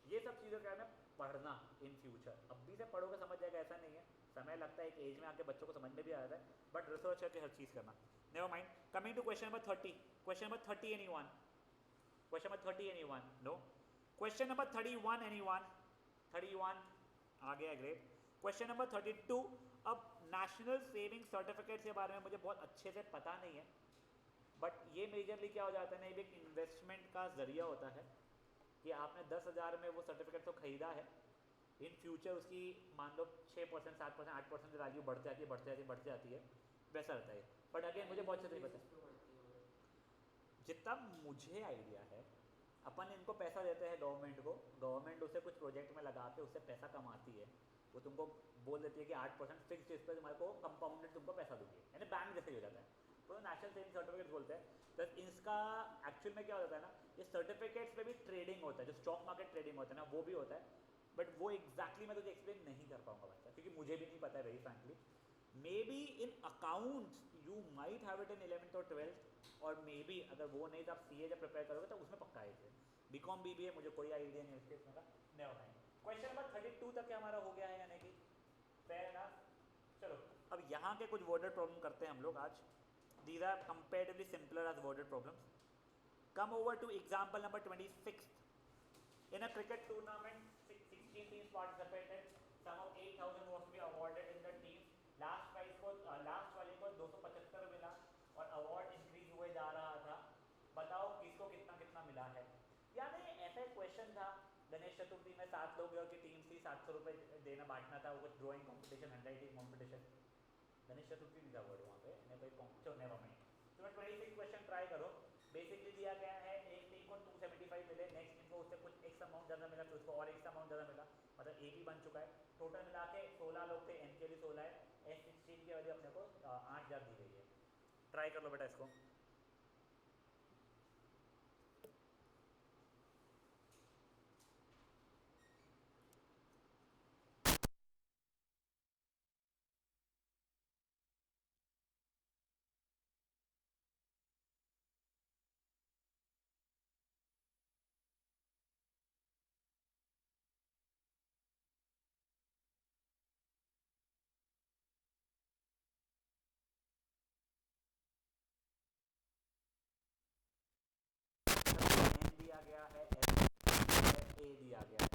ये सब चीज़ों का है ना पढ़ना इन फ्यूचर। अभी से पढ़ोगे समझ जाएगा, ऐसा नहीं है, समय लगता है, एक एज में आके बच्चों को समझ में भी आ जाता है, बट रिसर्च करके हर चीज़ करना। Never mind, coming to question number 30, question number 30 anyone, question number 30 anyone, no, question number 31 anyone, 31 आ गया, ग्रेट। क्वेश्चन नंबर 32, अब नेशनल सेविंग सर्टिफिकेट के बारे में मुझे बहुत अच्छे से पता नहीं है, बट ये मेजरली क्या हो जाता है ना, एक इन्वेस्टमेंट का जरिया होता है कि आपने 10,000 में वो सर्टिफिकेट तो खरीदा है, इन फ्यूचर उसकी मान लो 6%, 7%, 8% वैल्यू बढ़ती जाती है, बढ़ती जाती है, बढ़ती जाती है, वैसा रहता है। बट अगेन मुझे बहुत अच्छे से नहीं पता, जितना मुझे आइडिया है, अपन इनको पैसा देते हैं गवर्नमेंट को, गवर्नमेंट उसे कुछ प्रोजेक्ट में लगा के उससे पैसा कमाती है, वो तुमको बोल देती है कि 8% फिक्स इस पर तुम्हारे को कंपाउंडेड तुमको पैसा दूंगी, यानी बैंक जैसे ही हो जाता है, तो नेशनल सेविंग सर्टिफिकेट बोलते हैं। तो इसका एक्चुअल में क्या होता है ना, ये सर्टिफिकेट्स पे भी ट्रेडिंग होता है, जो स्टॉक मार्केट ट्रेडिंग होता है ना वो भी होता है, बट वो एग्जैक्टली मैं तुझे एक्सप्लेन नहीं कर पाऊंगा बच्चा, क्योंकि मुझे भी नहीं पता है very frankly. May be in accounts you might have it in 11th और 12th, और मे बी अगर वो नहीं तो आप सीए जब प्रिपेयर करोगे तो उसमें पक्का आएगा। बीकॉम बीबीए मुझे कोई आइडिया नहीं उसके इसमें का, नेवर माइंड। क्वेश्चन नंबर 32 तक हमारा हो गया है, यानी कि फेयर एनफ। चलो अब यहाँ के कुछ वर्डेड प्रॉब्लम करते हैं हम लोग आज। These are comparatively simpler as worded problems. Come over to example number 26. In a cricket tournament, 16 teams participated. Sum of 8,000 was to be awarded in the teams. Last prize को last वाले को 275 मिला और अवार्ड इंक्रीज हुए जा रहा था। बताओ किसको कितना कितना मिला है। यानी ऐसा एक क्वेश्चन था, गणेश चतुर्थी में 7 लोग की टीम थी, 700 रुपए देना बांटना था, वो कुछ drawing competition, handwriting competition. Ganesh Chaturthi नहीं था वर्ड वहाँ पे, ने कोई चलो नेवर माइंड। तो 26 क्वेश्चन ट्राई करो। बेसिकली दिया गया है एक टीम को 275 मिले, नेक्स्ट टीम को उससे कुछ एक्स अमाउंट ज़्यादा मिला, फिर उसको और एक्स अमाउंट ज़्यादा मिला, मतलब ए भी बन चुका है। टोटल मिला के 16 लोग थे, एन के लिए 16 है, S16 की वजह अपने को 8,000 दी गई है। ट्राई कर लो बेटा इसको। एन दिया गया है, एस ए दिया गया है,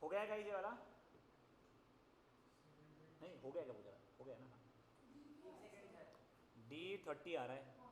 हो गया गाइस ये वाला? नहीं हो गया क्या पूछ रहा, हो गया ना? D30 आ रहा है। हाँ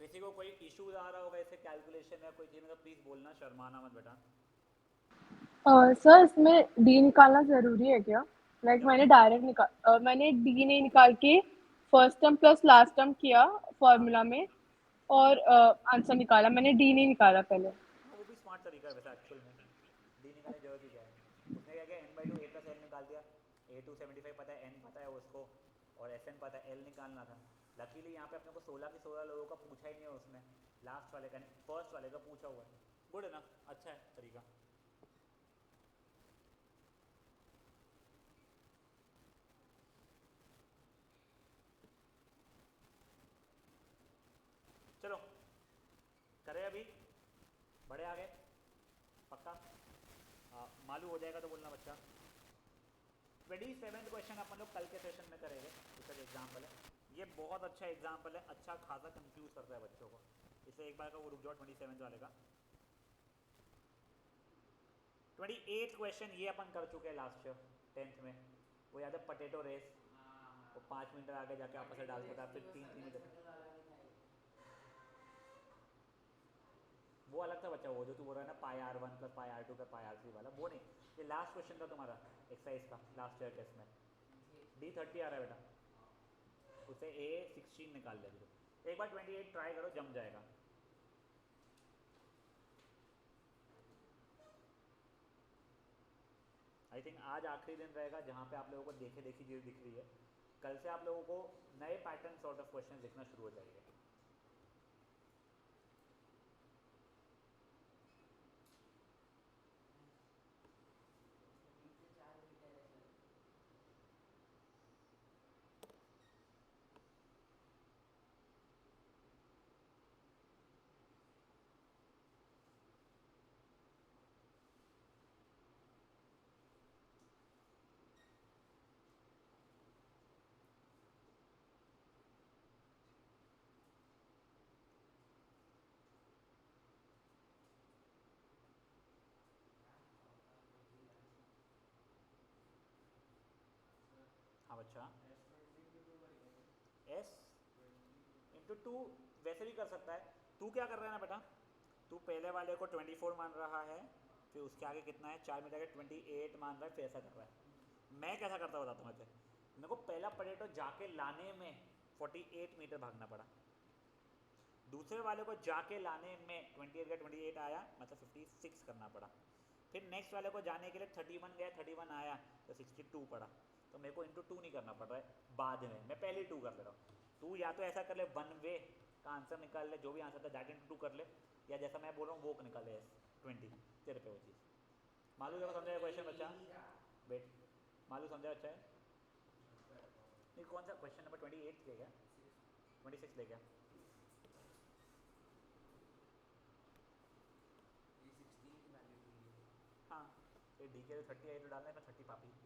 किसी को कोई इशूज आ रहा होगा ऐसे कैलकुलेशन या कोई चीज़ में तो प्लीज़ बोलना, शर्माना मत बेटा। सर इसमें डी निकालना जरूरी है क्या? लाइक क्यों? मैंने डायरेक्ट मैंने डी नहीं निकाल के first term plus last term किया फॉर्मूला में और आंसर निकाला। मैंने डी नहीं निकाला पहले। हाँ वो भी स्मार्ट तरीका है वैसे एक्चुअल में। डी निकालने की जरूरत ही क्या है? उसने क्या किया, n/2 a प्लस एल निकाल दिया। A275 पता है, n पता है उसको, और Sn पता है, l निकालना था। लकीली यहाँ पे अपने को 16 के 16 लोगों का पूछा ही नहीं है उसमें, लास्ट वाले का फर्स्ट वाले का पूछा हुआ है। गुड है ना, अच्छा है तरीका। चलो करें अभी, बढ़े आगे पक्का। मालूम हो जाएगा तो बोलना बच्चा। 27th क्वेश्चन अपन लोग कल के सेशन में करेंगे, इसका जो एग्जाम्पल है ये बहुत अच्छा एग्जाम्पल है, अच्छा खासा कंफ्यूज करता है बच्चों को, इसे एक बार का वो रुक जाओ 27th वाले का। 28th क्वेश्चन ये अपन कर चुके हैं लास्ट ईयर 10th में, वो याद है पटेटो रेस, वो 5 मिनट आगे जाके आपस में डालता था, फिर 3 मिनट। वो अलग था बच्चा, वो जो तू बोल रहा है ना पाई R1 plus pi R2 plus pi R3 वाला, वो नहीं। ये लास्ट क्वेश्चन था तुम्हारा एक्सरसाइज का लास्ट ईयर टेस्ट में, D30 आ रहा है बेटा, उसे A16 निकाल ले। एक बार 28 ट्राई करो, जम जाएगा। आई थिंक आज आखिरी दिन रहेगा जहाँ पे आप लोगों को देखे देखी चीज़ दिख रही है। कल से आप लोगों को नए पैटर्न सॉर्ट ऑफ क्वेश्चन दिखना शुरू हो जाएंगे। हाँ बच्चा, S इंटू 2 वैसे भी कर सकता है। तू क्या कर रहा है ना बेटा, तू पहले वाले को 24 मान रहा है, फिर उसके आगे कितना है 4 मीटर के 28 मान रहा है, फिर ऐसा कर रहा है। मैं कैसा करता बताता हूँ तुझे। मेरे को पहला पटेटो जाके लाने में 48 मीटर भागना पड़ा, दूसरे वाले को जाके लाने में 28 का 28 आया, मतलब 56 करना पड़ा। फिर नेक्स्ट वाले को जाने के लिए 31 गया, 31 आया तो 62 पड़ा। तो मेरे को इंटू 2 नहीं करना पड़ रहा है बाद में, मैं पहले ही 2 कर ले रहा हूँ। तू या तो ऐसा कर ले, वन वे का आंसर निकाल ले, जो भी आंसर था दैट इंटू 2 कर ले, या जैसा मैं बोल रहा हूँ वो निकाल ले, 20 तेरे पे वो चीज़। मालूम जब समझाया क्वेश्चन बच्चा, वेट, मालूम समझा अच्छा है? नहीं, कौन सा क्वेश्चन नंबर 28 ले गया, 26 ले गया? हाँ, फिर डी के 30 आई तो डालना है, मैं 30 पापी।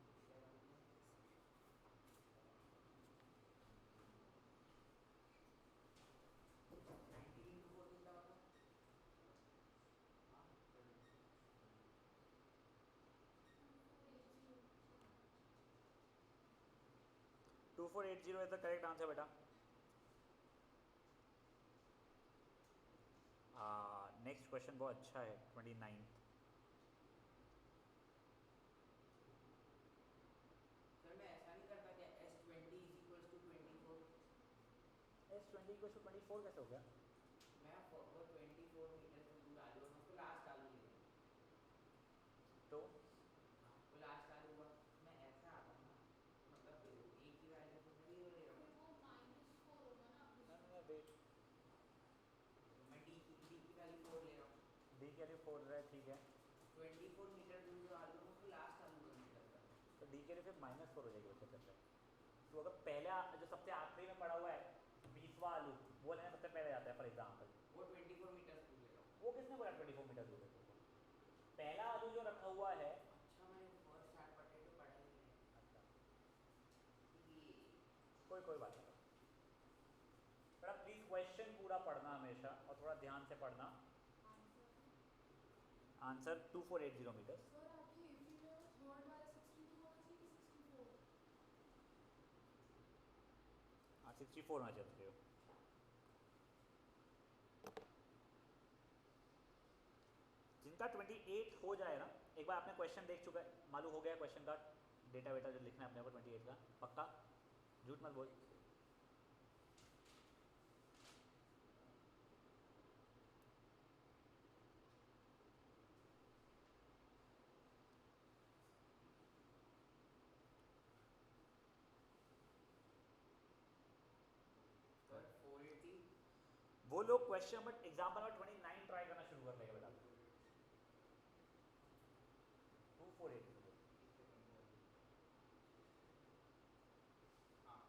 To 2480 is the correct answer बेटा। नेक्स्ट क्वेश्चन बहुत अच्छा है, 29। सर मैं ऐसा नहीं करता क्या, S20 इक्वल्स टू 24? S20 को 24 कैसे हो गया? मैं वो 24 मीटर से दूर आ जाऊँ, उसको लास्ट डालू लेकिन तो वो लास्ट डालूंगा, मैं ऐसा आता हूँ ना, मतलब एक ही वैल्यू तो थोड़ी हो रही है, वेट, मैं D की वैल्यू 4 ले रहा हूँ, डी के लिए 4 रहा है, ठीक है। 24 मीटर दूर जो आ जाऊँ उसको लास्ट डालूंगा मीटर का। तो डी के लिए फिर -4 हो जाएगी बच्चे करते। तो अगर पहला जो सबसे आखिरी में पड़ा हुआ है 20वां आलू, वो लेना सबसे पहले जाता है फॉर एग्जाम्पल, वो 24 मीटर दूर ले रहा हूँ। वो किसने बोला 24 मीटर दूर है? पहला आलू जो रखा हुआ है, अच्छा मैंने फर्स्ट चार्ट पोटैटो पढ़ा ही नहीं। अच्छा ये कोई बात नहीं बेटा, प्लीज क्वेश्चन पूरा पढ़ना हमेशा और थोड़ा ध्यान से पढ़ना। Answer 2480 meter. हाँ 64 होना चाहिए। जिनका 28 हो जाए ना, एक बार आपने क्वेश्चन देख चुका है, मालूम हो गया क्वेश्चन का डेटा वेटा जो लिखना है अपने को 28 का, पक्का? झूठ मत बोल। सर 480 वो लोग question number example number 29 try करना शुरू कर देंगे बेटा। 2480 हाँ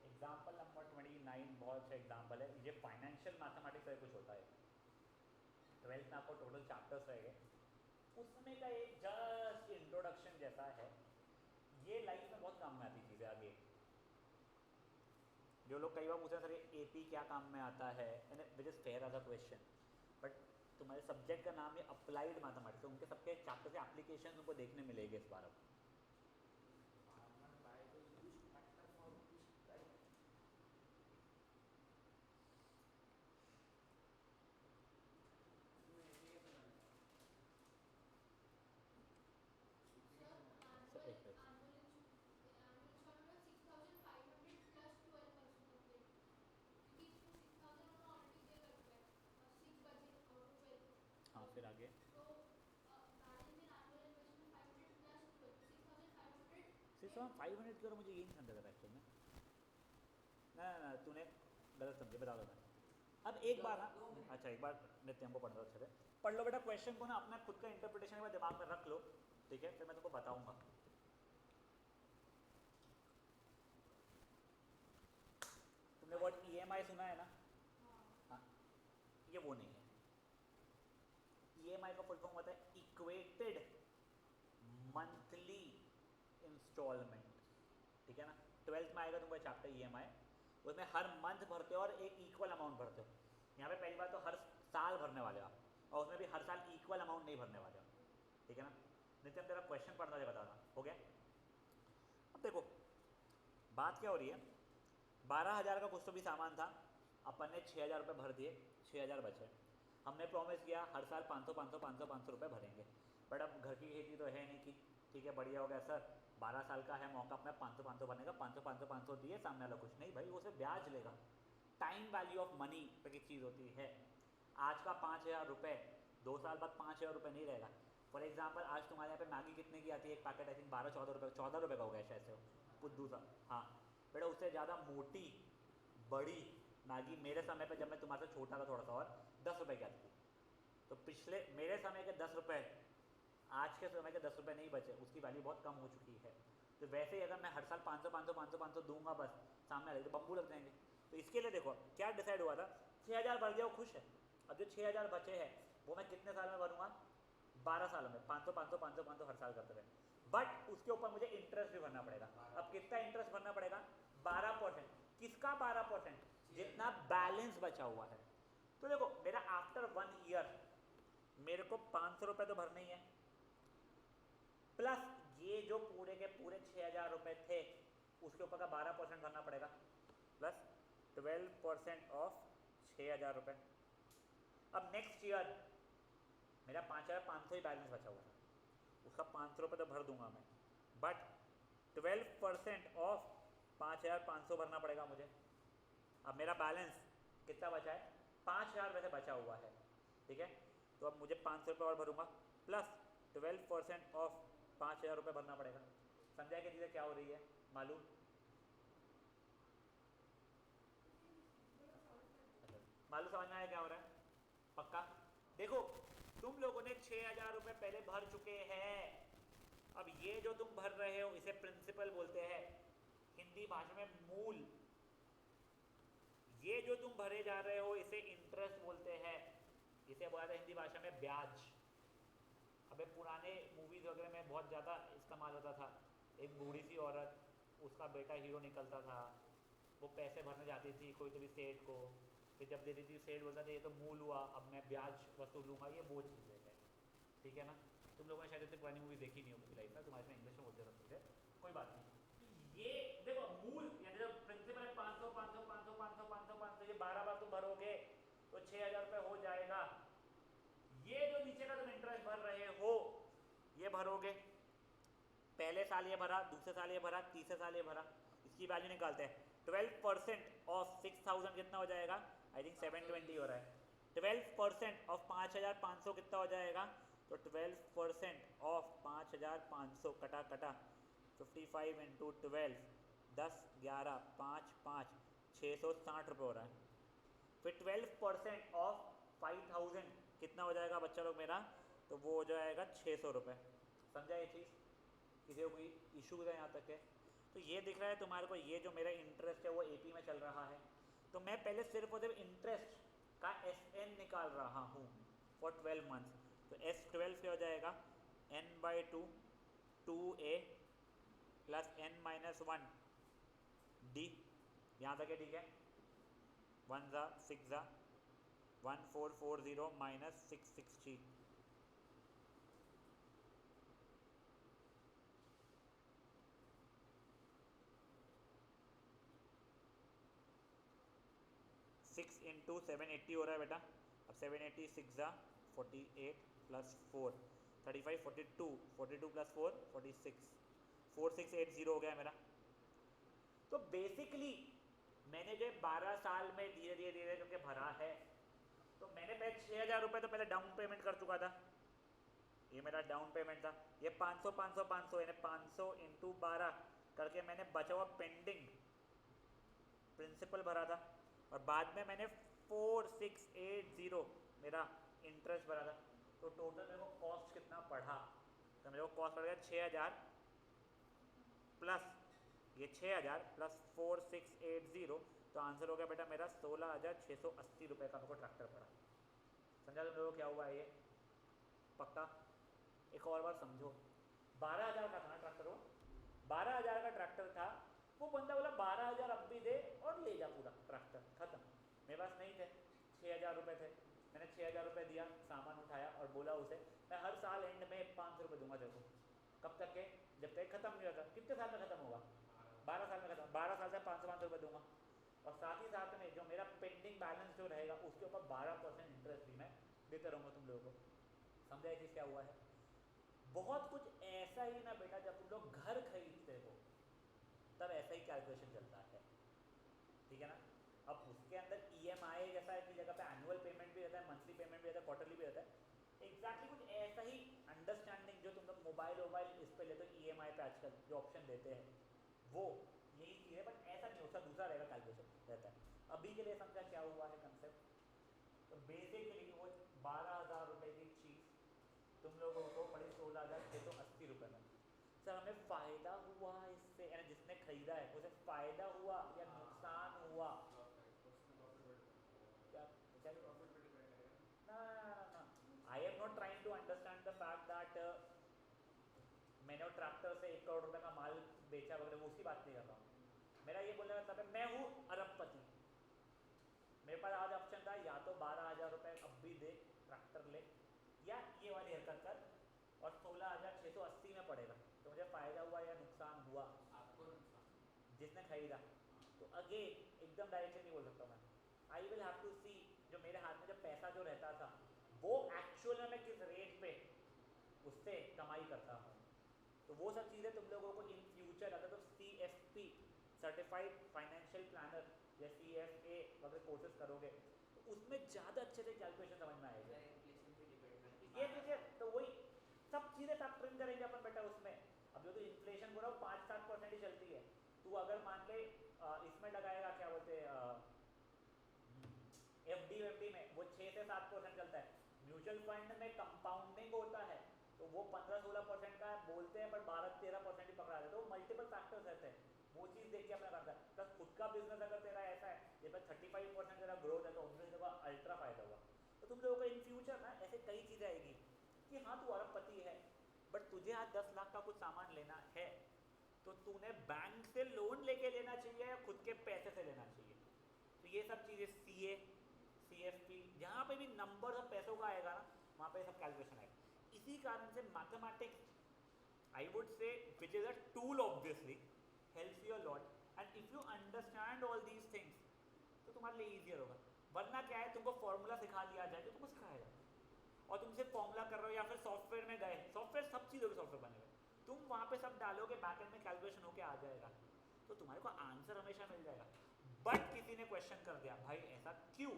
एग्जाम्पल नंबर 29 बहुत अच्छा एग्जाम्पल है। ये फाइनेंशियल मैथमेटिक्स से कुछ होता है, 12th में आपको टोटल चैप्टर्स रहेंगे, उसमें का एक जस्ट इंट्रोडक्शन जैसा है। ये लाइफ में बहुत काम में आती चीज़ें आगे। जो लोग कई बार पूछते हैं सर ये AP क्या काम में आता है, which is fair as a question, but तुम्हारे सब्जेक्ट का नाम ये अप्लाइड मैथमेटिक्स है, उनके सबके चैप्टर से एप्लीकेशन उनको देखने मिलेंगे इस बार। अब मैक्सिमम 5 मिनट की, और मुझे ये नहीं समझा था एक्चुअल में। ना तूने गलत समझे, बता दो मैं। अब एक बार ना, अच्छा एक बार नित्यम को पढ़ दो अच्छे से, पढ़ लो बेटा क्वेश्चन को ना, अपना खुद का इंटरप्रिटेशन एक बार दिमाग में रख लो, ठीक है, फिर मैं तुमको बताऊंगा। तुमने वर्ड EMI सुना है ना? हाँ, ये वो नहीं है। EMI का फुल फॉर्म होता है इक्वेटेड मंथली इंस्टॉलमेंट, ठीक है ना? 12th में आएगा तुमको चैप्टर EMI, उसमें हर मंथ भरते हो और एक इक्वल अमाउंट भरते हो। यहाँ पे पहली बार तो हर साल भरने वाले हो आप, और उसमें भी हर साल इक्वल अमाउंट नहीं भरने वाले हो, ठीक है ना? नित्य तेरा क्वेश्चन पढ़ना है, बताना, हो गया? अब देखो बात क्या हो रही है, 12,000 का कुछ तो भी सामान था, अपन ने 6,000 रुपये भर दिए, 6,000 बचे। हमने प्रॉमिस किया हर साल 500 रुपये भरेंगे, बट अब घर की खेती तो है नहीं कि ठीक है बढ़िया हो गया सर, 12 साल का है मौका अपना 500 भरने का, 500 दिए, सामने वाला कुछ नहीं, भाई वो सिर्फ ब्याज लेगा। टाइम वैल्यू ऑफ मनी पे एक चीज़ होती है, आज का 5,000 रुपये 2 साल बाद 5,000 रुपये नहीं रहेगा। फॉर एग्जाम्पल आज तुम्हारे यहाँ पे मैगी कितने की आती है एक पैकेट, आई थिंक 12-14 रुपये, 14 रुपये का हो गया शायद से पुद्दू सा, हाँ बेटा उससे ज़्यादा मोटी बड़ी मैगी मेरे समय पे जब मैं तुम्हारे से छोटा था थोड़ा सा और 10 रुपये की आती थी। तो पिछले मेरे समय के 10 रुपये आज के समय के 10 रुपये नहीं बचे, उसकी वैल्यू बहुत कम हो चुकी है। तो वैसे ही अगर मैं हर साल 500 दूंगा बस, सामने वाले तो बम्बू लग जाएंगे। तो इसके लिए देखो क्या डिसाइड हुआ था, 6,000 भर दिया वो खुश है। अब जो 6,000 बचे हैं वो मैं कितने साल में भरूंगा, 12 सालों में 500 हर साल करते रहे, बट उसके ऊपर मुझे इंटरेस्ट भी भरना पड़ेगा। अब कितना इंटरेस्ट भरना पड़ेगा, 12%। किसका 12%? जितना बैलेंस बचा हुआ है। तो देखो मेरा आफ्टर 1 ईयर मेरे को 500 रुपये तो भरने ही है, प्लस ये जो पूरे के पूरे 6,000 रुपये थे उसके ऊपर का 12% भरना पड़ेगा, प्लस 12% ऑफ 6,000 रुपये। अब नेक्स्ट ईयर मेरा 5,500 ही बैलेंस बचा हुआ है, उसका 500 रुपये तो भर दूंगा मैं, बट 12% ऑफ 5,500 भरना पड़ेगा मुझे। अब मेरा बैलेंस कितना बचा है, 5,000 वैसे बचा हुआ है, ठीक है? तो अब मुझे 500 रुपये और भरूंगा, प्लस 12% ऑफ 5,000 रुपये भरना पड़ेगा। समझा कि चीज़ें क्या हो रही है, मालूम? मालूम, समझ में आया क्या हो रहा है? पक्का? देखो तुम लोगों ने 6,000 रुपये पहले भर चुके हैं, अब ये जो तुम भर रहे हो इसे प्रिंसिपल बोलते हैं, हिंदी भाषा में मूल। ये जो तुम भरे जा रहे हो इसे इंटरेस्ट बोलते हैं, इसे बोला था हिंदी भाषा में ब्याज। अबे पुराने मूवीज वगैरह में बहुत ज़्यादा इस्तेमाल होता था, एक बूढ़ी सी औरत, उसका बेटा हीरो निकलता था, वो पैसे भरने जाती थी कोई तो भी सेठ को, फिर जब देती थी सेठ बोलता था ये तो मूल हुआ, अब मैं ब्याज वसूलूंगा, ये वो चीज़ें है, ठीक है ना? तुम लोगों ने शायद इतनी पुरानी मूवी देखी नहीं होगी लाइफ में, तुम्हारे में इंग्लिश में बोलते रहते थे, कोई बात नहीं। ये देखो मूल यानी जो प्रिंसिपल है 500 ये 12 बार तुम भरोगे तो 6,000 रुपये हो जाएगा। ये जो नीचे का तुम इंटरेस्ट भर रहे हो ये भरोगे, पहले साल ये भरा, दूसरे साल ये भरा, तीसरे साल ये भरा, इसकी वैल्यू निकालते हैं। 12% ऑफ 6,000 कितना हो जाएगा, आई थिंक 720 हो रहा है। 12% ऑफ 5,500 कितना हो जाएगा, तो 12% ऑफ 5,500 कटा कटा 55 इंटू 12, 10 11 5 5 660 रुपये हो रहा है। फिर 12% ऑफ 5,000 कितना हो जाएगा बच्चा लोग मेरा, तो वो हो जाएगा 600 रुपये। समझा ये चीज़? किसी को कोई इशू है यहाँ तक है? तो ये दिख रहा है तुम्हारे को, ये जो मेरा इंटरेस्ट है वो AP में चल रहा है, तो मैं पहले सिर्फ और सिर्फ इंटरेस्ट का SN निकाल रहा हूँ फॉर 12 मंथ्स। तो S12 क्या हो जाएगा, n/2 2A plus n-1 D, यहाँ तक है, ठीक है? 1 ज़ा 6 ज़ा 1440 माइनस 660, सिक्स इंटू 780 हो रहा है बेटा। अब 780 6 ज़ा 48 प्लस 4 35 42 42 प्लस 4 46 4680 हो गया मेरा। तो बेसिकली मैंने जो 12 साल में धीरे धीरे धीरे करके भरा है, तो मैंने पहले 6,000 रुपये तो पहले डाउन पेमेंट कर चुका था, ये मेरा डाउन पेमेंट था। ये 500 500 500 यानी 500 इंटू 12 करके मैंने बचा हुआ पेंडिंग प्रिंसिपल भरा था, और बाद में मैंने 4680 मेरा इंटरेस्ट भरा था। तो टोटल मेरे को कॉस्ट कितना पड़ा, तो मेरे को कॉस्ट पड़ गया 6000 प्लस ये 6000 प्लस 4680, तो आंसर हो गया बेटा मेरा 16,680 रुपये का मेरे को ट्रैक्टर पड़ा। समझा तुम लोगों को क्या हुआ है ये? पक्का? एक और बार समझो, 12,000 का था ना ट्रैक्टर, वो 12,000 का ट्रैक्टर था। वो बंदा बोला 12,000 अब भी दे और ले जा पूरा ट्रैक्टर, खत्म। मेरे पास नहीं थे, 6,000 रुपये थे। मैंने 6,000 रुपये दिया, सामान उठाया और बोला उसे मैं हर साल एंड में 500 रुपये दूंगा तेरे को। कब तक के? जब तक खत्म नहीं होता। कितने साल में खत्म होगा? 12 साल में खत्म। 12 साल से 500 रुपये दूंगा, और साथ ही साथ में जो मेरा पेंडिंग बैलेंस जो रहेगा उसके ऊपर 12% इंटरेस्ट भी मैं देते रहूँगा तुम लोगों को। समझा ये चीज़ क्या हुआ है? बहुत कुछ ऐसा ही ना बेटा, जब तुम लोग घर खरीदते हो तब ऐसा ही कैलकुलेशन चलता है, ठीक है ना? अब उसके अंदर EMI जैसा है कि जगह पे एनुअल पेमेंट भी रहता है, मंथली पेमेंट भी रहता है, क्वार्टरली भी रहता है। एग्जैक्टली कुछ ऐसा ही अंडरस्टैंडिंग जो तुम लोग मोबाइल इस पे लेते हो EMI पे आजकल जो ऑप्शन देते हैं वो यही चीज़ है, बट ऐसा नहीं होता, दूसरा रहेगा कैलकुलेशन रहता है। अभी के लिए समझा क्या हुआ है कंसेप्ट? तो बेसिकली वो 12,000 रुपये की चीज़ तुम लोगों को पड़ी 16,680 रुपये में। सर हमें फ़ायदा हुआ इससे, यानी जिसने खरीदा है उसे फ़ायदा हुआ या नुकसान हुआ? क्या क्या? ना ना, I am not trying to understand the fact that मैंने वो ट्रैक्टर से 1 करोड़ रुपए का माल बेचा वगैरह, वो उसकी बात नहीं कर रहा हूँ। मेरा ये बोलने का मतलब है मैं हूँ अरबपति, मेरे पास आज ऑप्शन था या तो 12,000 रुपये अब भी दे ट्रैक्टर ले, या ये वाली हरकत कर और 16,680 में पड़ेगा। तो मुझे फ़ायदा हुआ या नुकसान हुआ? आपको नुकसान। जिसने खरीदा। तो अगेन एकदम डायरेक्शन नहीं बोल सकता मैं, आई विल हैव टू सी जो मेरे हाथ में जब पैसा जो रहता था वो एक्चुअल में मैं किस रेट पे उससे कमाई करता हूँ। तो वो सब चीज़ें तुम लोगों को इन फ्यूचर अगर तो CFP सर्टिफाइड फाइनेंशियल प्लानर या CFA वगैरह कोर्सेज करोगे तो उसमें ज़्यादा अच्छे से कैलकुलेशन समझ में आएगा। इन्फ्लेशन पे डिपेंड करती है ये देखिए, तो वही सब चीज़ें फैक्टरिंग करेंगे अपन बेटा उसमें। अब जो तो इन्फ्लेशन बोला 5-7% ही चलती है। तू अगर मान ले इसमें लगाएगा क्या बोलते FD में वो 6 से 7% चलता है। म्यूचुअल फंड में कंपाउंडिंग होता है तो वो 15-16% का बोलते हैं, पर 12-13% ही पकड़ा देते हैं। तो मल्टीपल फैक्टर्स रहते हैं, वो चीज़ देख के अपना करता है। प्लस खुद का बिजनेस अगर तेरा ऐसा है ये पर 35% तेरा ग्रोथ है तो ऑब्वियसली तेरा अल्ट्रा फायदा हुआ। तो तुम लोगों को इन फ्यूचर ना ऐसे कई चीज़ें आएगी कि हाँ तू अरबपति है बट तुझे आज 10 लाख का कुछ सामान लेना है तो तूने बैंक से लोन लेके लेना चाहिए या खुद के पैसे से लेना चाहिए। तो ये सब चीज़ें CA CFP जहाँ पे भी नंबर और पैसों का आएगा ना वहाँ पे सब कैलकुलेशन आएगा। इसी कारण से mathematics I would say which is a tool obviously helps you a lot and if you understand all these things तो तुम्हारे लिए ईजियर होगा। वरना क्या है, तुमको फॉर्मूला सिखा दिया जाए तो तुमको सिखाया जाए और तुम सिर्फ फॉर्मूला कर रहे हो, या फिर सॉफ्टवेयर में गए, सॉफ्टवेयर सब चीज़ों के सॉफ्टवेयर बने हुए, तुम वहाँ पे सब डालोगे बैकएंड में कैलकुलेशन होके आ जाएगा तो तुम्हारे को आंसर हमेशा मिल जाएगा। बट किसी ने क्वेश्चन कर दिया भाई ऐसा क्यों,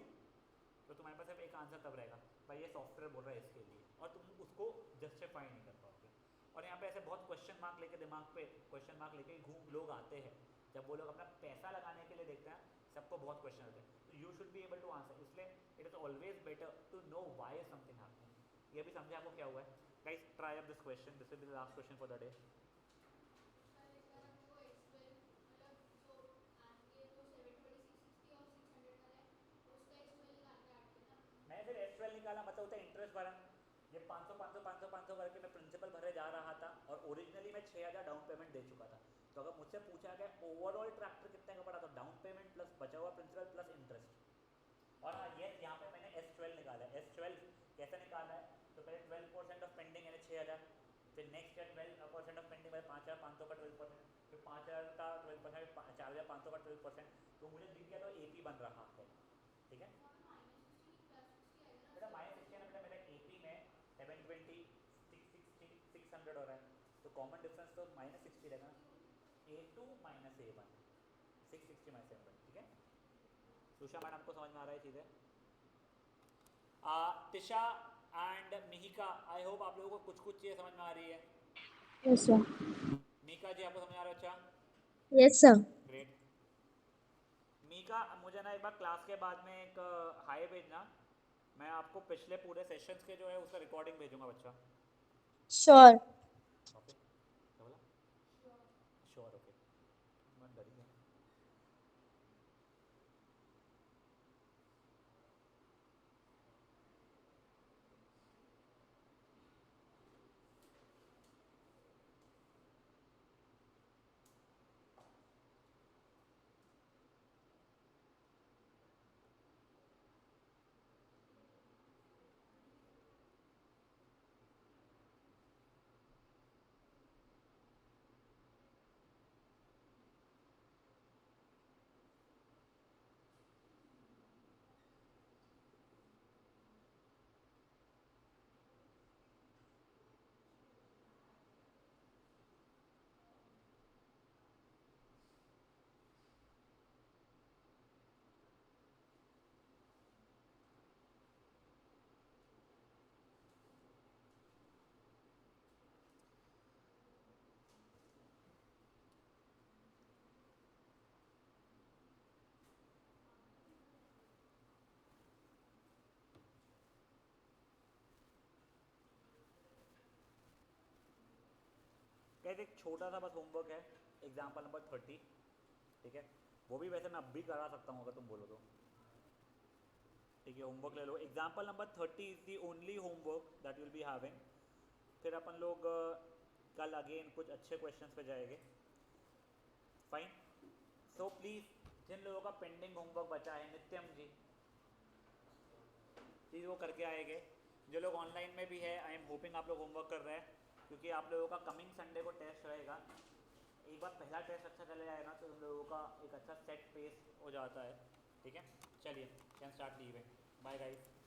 तो तुम्हारे पास सिर्फ एक आंसर तब रहेगा भाई ये सॉफ्टवेयर बोल रहा है इसके लिए, और तुम उसको जस्टिफाई नहीं कर पाओगे। और यहाँ पे ऐसे बहुत क्वेश्चन मार्क लेके दिमाग पे क्वेश्चन मार्क लेके घूम लोग आते हैं। जब वो लोग अपना पैसा लगाने के लिए देखते हैं सबको बहुत क्वेश्चन होते हैं, तो you should be able to answer. इसलिए it is always better to know why something happening. ये भी समझे आपको क्या हुआ है? Guys try up this question, this will be the last question for the day. मैंने फिर S12 निकाला, मतलब होता है इंटरेस्ट भरा। ये 500 करके मैं प्रिंसिपल भरे जा रहा था और ओरिजिनली मैं 6,000 डाउन पेमेंट दे चुका था। तो अगर मुझसे पूछा गया ओवरऑल ट्रैक्टर कितने का पड़ा तो डाउन पेमेंट प्लस बचा हुआ प्रिंसिपल प्लस इंटरेस्ट। और हाँ ये यहाँ पे मैंने S12 निकाला है। S12 कैसे निकाला है, तो पहले 12% ऑफ पेंडिंग यानी 6,000, फिर नेक्स्ट ईयर 12% ऑफ पेंडिंग मतलब 5,500 का 12%, फिर 5,000 का 12%, 4,500 का 12%। तो मुझे दिख गया तो AP बन रहा है, ठीक है बेटा। -60 है बेटा, मेरा AP में 720 660 600 हो रहा है, तो कॉमन डिफरेंस तो -60 रहेगा। A2 - A1 660 - 720, ठीक है। सुषा मैडम को समझ में आ रहा है चीज़ें? Tisha and Mihika, I hope आप लोगों को कुछ चीज़ें समझ में आ रही है। Yes sir. मिहिका जी आपको समझ में आ रहा है? अच्छा Yes, sir. ग्रेट। मीका, मुझे ना एक बार क्लास के बाद में एक हाई भेजना, मैं आपको पिछले पूरे सेशंस के जो है उसका रिकॉर्डिंग भेजूंगा बच्चा। Sure. ओके, क्या बोला? श्योर, ओके, मैं डर गया। कैसे एक छोटा सा बस होमवर्क है, एग्जाम्पल नंबर 30, ठीक है? वो भी वैसे मैं अब भी करा सकता हूँ अगर तुम बोलो तो, ठीक है? होमवर्क ले लो, example number 30 is the only homework that will be having. फिर अपन लोग कल अगेन कुछ अच्छे क्वेश्चंस पे जाएंगे। फाइन। सो प्लीज़ जिन लोगों का पेंडिंग होमवर्क बचा है, नित्यम जी प्लीज़ वो करके आएंगे। जो लोग ऑनलाइन में भी है, आई एम होपिंग आप लोग होमवर्क कर रहे हैं, क्योंकि आप लोगों का कमिंग संडे को टेस्ट रहेगा। एक बार पहला टेस्ट अच्छा चले जाए ना तो उन लोगों का एक अच्छा सेट पेस हो जाता है, ठीक है? चलिए, can start leaving. Bye guys.